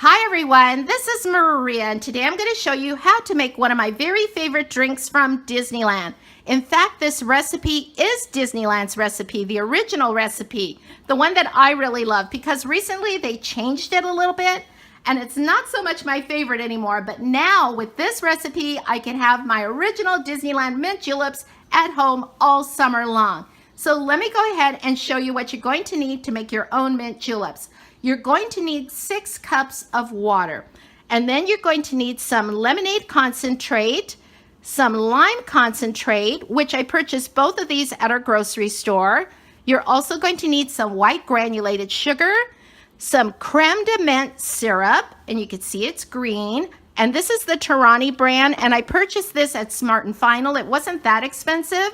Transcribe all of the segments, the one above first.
Hi everyone, this is Maria and today I'm going to show you how to make one of my very favorite drinks from Disneyland. In fact, this recipe is Disneyland's recipe, the original recipe, the one that I really love because recently they changed it a little bit and it's not so much my favorite anymore, but now with this recipe I can have my original Disneyland mint juleps at home all summer long. So let me go ahead and show you what you're going to need to make your own mint juleps. You're going to need 6 cups of water, and then you're going to need some lemonade concentrate, some lime concentrate, which I purchased both of these at our grocery store. You're also going to need some white granulated sugar, some creme de menthe syrup, and you can see it's green. And this is the Toth brand, and I purchased this at Smart & Final. It wasn't that expensive.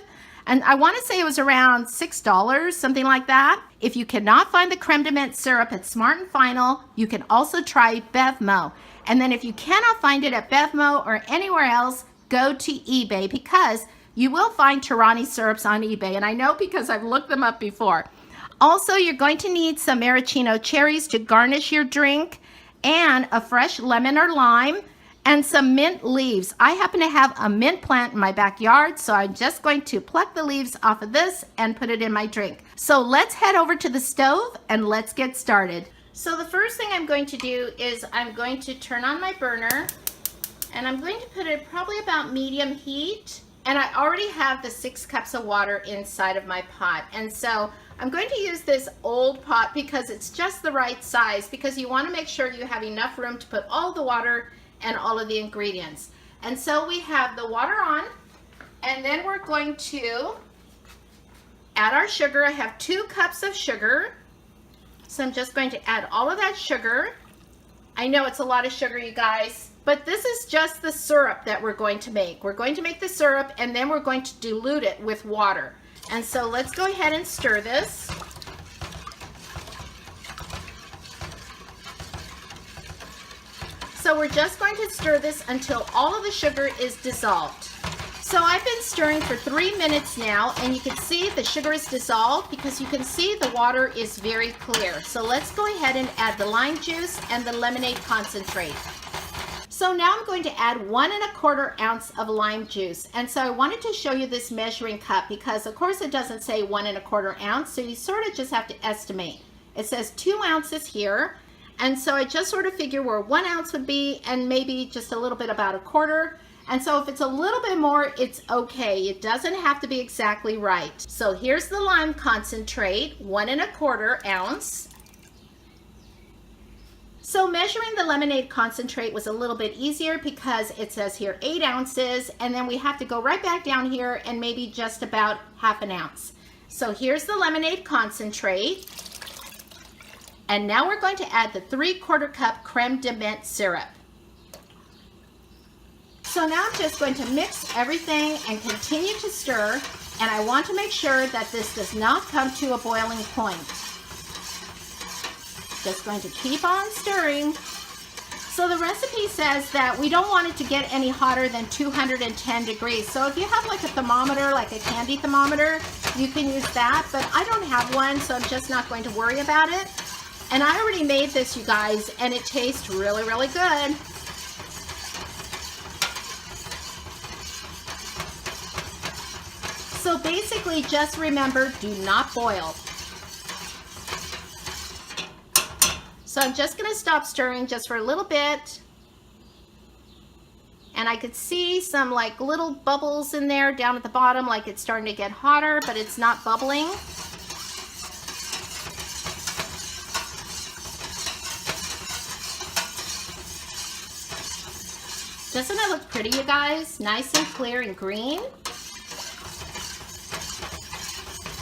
And I want to say it was around $6, something like that. If you cannot find the creme de menthe syrup at Smart & Final, you can also try Bev Mo. And then if you cannot find it at Bev Mo or anywhere else, go to eBay because you will find Toth syrups on eBay. And I know because I've looked them up before. Also, you're going to need some maraschino cherries to garnish your drink and a fresh lemon or lime. And some mint leaves. I happen to have a mint plant in my backyard, so I'm just going to pluck the leaves off of this and put it in my drink. So let's head over to the stove and let's get started. So the first thing I'm going to do is I'm going to turn on my burner and I'm going to put it probably about medium heat. And I already have the 6 cups of water inside of my pot. And so I'm going to use this old pot because it's just the right size, because you want to make sure you have enough room to put all the water and all of the ingredients. And so we have the water on, and then we're going to add our sugar. I have 2 cups of sugar, so I'm just going to add all of that sugar. I know it's a lot of sugar, you guys, but this is just the syrup that we're going to make. We're going to make the syrup and then we're going to dilute it with water. And so let's go ahead and stir this. So we're just going to stir this until all of the sugar is dissolved. So I've been stirring for 3 minutes now, and you can see the sugar is dissolved because you can see the water is very clear. So let's go ahead and add the lime juice and the lemonade concentrate. So now I'm going to add 1 1/4 ounce of lime juice. And so I wanted to show you this measuring cup because of course it doesn't say 1 1/4 ounce, so you sort of just have to estimate. It says 2 ounces here. And so I just sort of figure where 1 ounce would be and maybe just a little bit about 1/4. And so if it's a little bit more, it's okay. It doesn't have to be exactly right. So here's the lime concentrate, 1 1/4 ounce. So measuring the lemonade concentrate was a little bit easier because it says here 8 ounces, and then we have to go right back down here and maybe just about 1/2 ounce. So here's the lemonade concentrate. And now we're going to add the 3/4 cup creme de menthe syrup. So now I'm just going to mix everything and continue to stir, and I want to make sure that this does not come to a boiling point. Just going to keep on stirring. So the recipe says that we don't want it to get any hotter than 210 degrees. So if you have like a thermometer, like a candy thermometer, you can use that, but I don't have one, so I'm just not going to worry about it. And I already made this, you guys, and it tastes really, really good. So basically, just remember, do not boil. So I'm just going to stop stirring just for a little bit. And I could see some like little bubbles in there down at the bottom, like it's starting to get hotter, but it's not bubbling. Doesn't it look pretty, you guys? Nice and clear and green.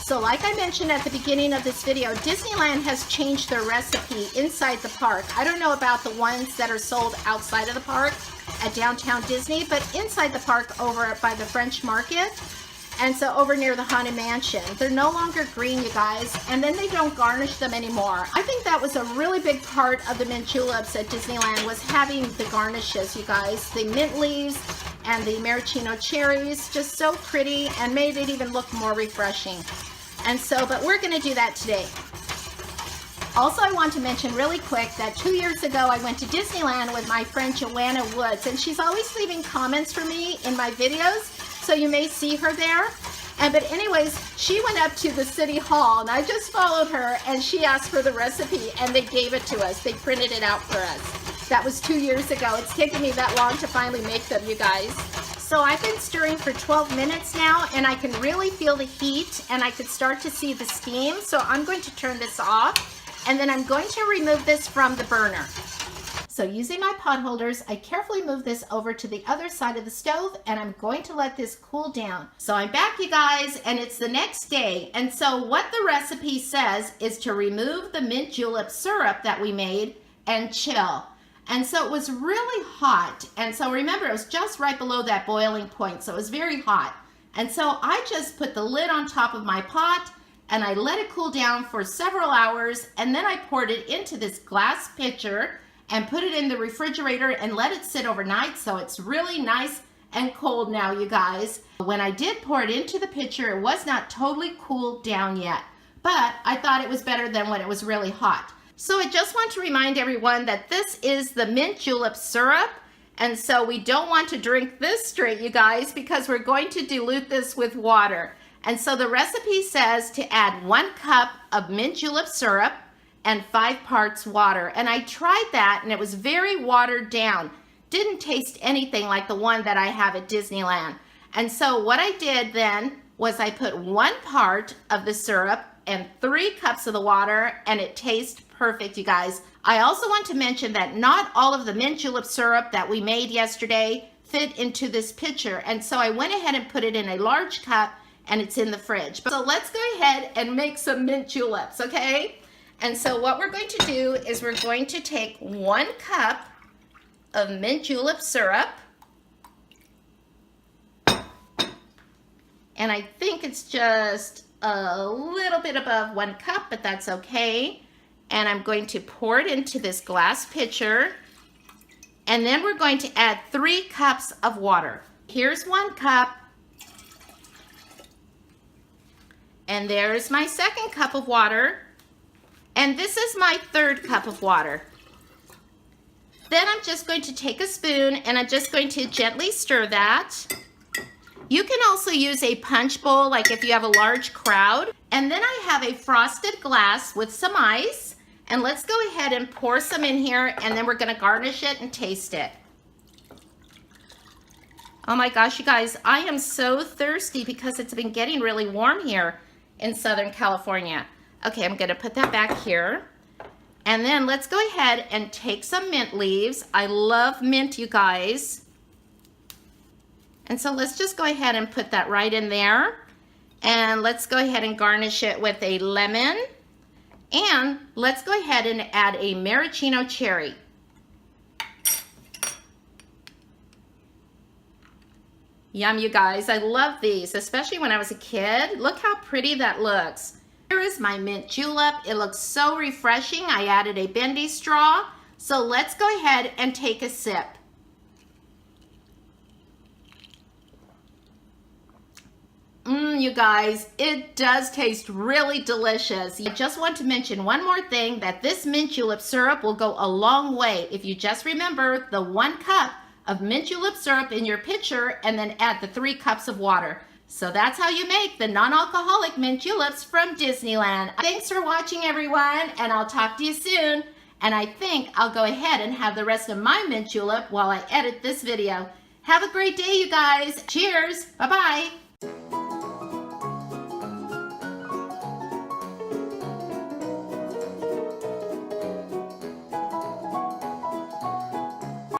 So like I mentioned at the beginning of this video, Disneyland has changed their recipe inside the park. I don't know about the ones that are sold outside of the park at Downtown Disney, but inside the park over by the French Market, and so over near the Haunted Mansion. They're no longer green, you guys, and then they don't garnish them anymore. I think that was a really big part of the mint juleps at Disneyland, was having the garnishes, you guys. The mint leaves and the maraschino cherries, just so pretty and made it even look more refreshing. And so, but we're gonna do that today. Also, I want to mention really quick that 2 years ago, I went to Disneyland with my friend Joanna Woods, and she's always leaving comments for me in my videos, so you may see her there. But anyways, she went up to the city hall, and I just followed her, and she asked for the recipe, and they gave it to us. They printed it out for us. That was 2 years ago. It's taken me that long to finally make them, you guys. So I've been stirring for 12 minutes now, and I can really feel the heat, and I could start to see the steam. So I'm going to turn this off, and then I'm going to remove this from the burner. So using my pot holders, I carefully move this over to the other side of the stove, and I'm going to let this cool down. So I'm back, you guys, and it's the next day. And so what the recipe says is to remove the mint julep syrup that we made and chill. And so it was really hot. And so remember, it was just right below that boiling point. So it was very hot. And so I just put the lid on top of my pot and I let it cool down for several hours. And then I poured it into this glass pitcher and put it in the refrigerator and let it sit overnight. So it's really nice and cold now, you guys. When I did pour it into the pitcher, it was not totally cooled down yet, but I thought it was better than when it was really hot. So I just want to remind everyone that this is the mint julep syrup. And so we don't want to drink this straight, you guys, because we're going to dilute this with water. And so the recipe says to add 1 cup of mint julep syrup and 5 parts water. And I tried that and it was very watered down. Didn't taste anything like the one that I have at Disneyland. And so what I did then was I put 1 part of the syrup and 3 cups of the water, and it tastes perfect, you guys. I also want to mention that not all of the mint julep syrup that we made yesterday fit into this pitcher, and so I went ahead and put it in a large cup, and it's in the fridge. So let's go ahead and make some mint juleps, okay? And so what we're going to do is we're going to take 1 cup of mint julep syrup, and I think it's just a little bit above 1 cup, but that's okay. And I'm going to pour it into this glass pitcher, and then we're going to add 3 cups of water. Here's 1 cup, and there's my 2nd cup of water, and this is my 3rd cup of water. Then I'm just going to take a spoon and I'm just going to gently stir that. You can also use a punch bowl, like if you have a large crowd. And then I have a frosted glass with some ice. And let's go ahead and pour some in here, and then we're gonna garnish it and taste it. Oh my gosh, you guys, I am so thirsty because it's been getting really warm here in Southern California. Okay, I'm gonna put that back here. And then let's go ahead and take some mint leaves. I love mint, you guys. And so let's just go ahead and put that right in there. And let's go ahead and garnish it with a lemon. And let's go ahead and add a maraschino cherry. Yum, you guys. I love these, especially when I was a kid. Look how pretty that looks. Here is my mint julep. It looks so refreshing. I added a bendy straw. So let's go ahead and take a sip. You guys, it does taste really delicious. I just want to mention one more thing, that this mint julep syrup will go a long way if you just remember the 1 cup of mint julep syrup in your pitcher and then add the 3 cups of water. So that's how you make the non-alcoholic mint juleps from Disneyland. Thanks for watching, everyone, and I'll talk to you soon. And I think I'll go ahead and have the rest of my mint julep while I edit this video. Have a great day, you guys. Cheers. Bye-bye.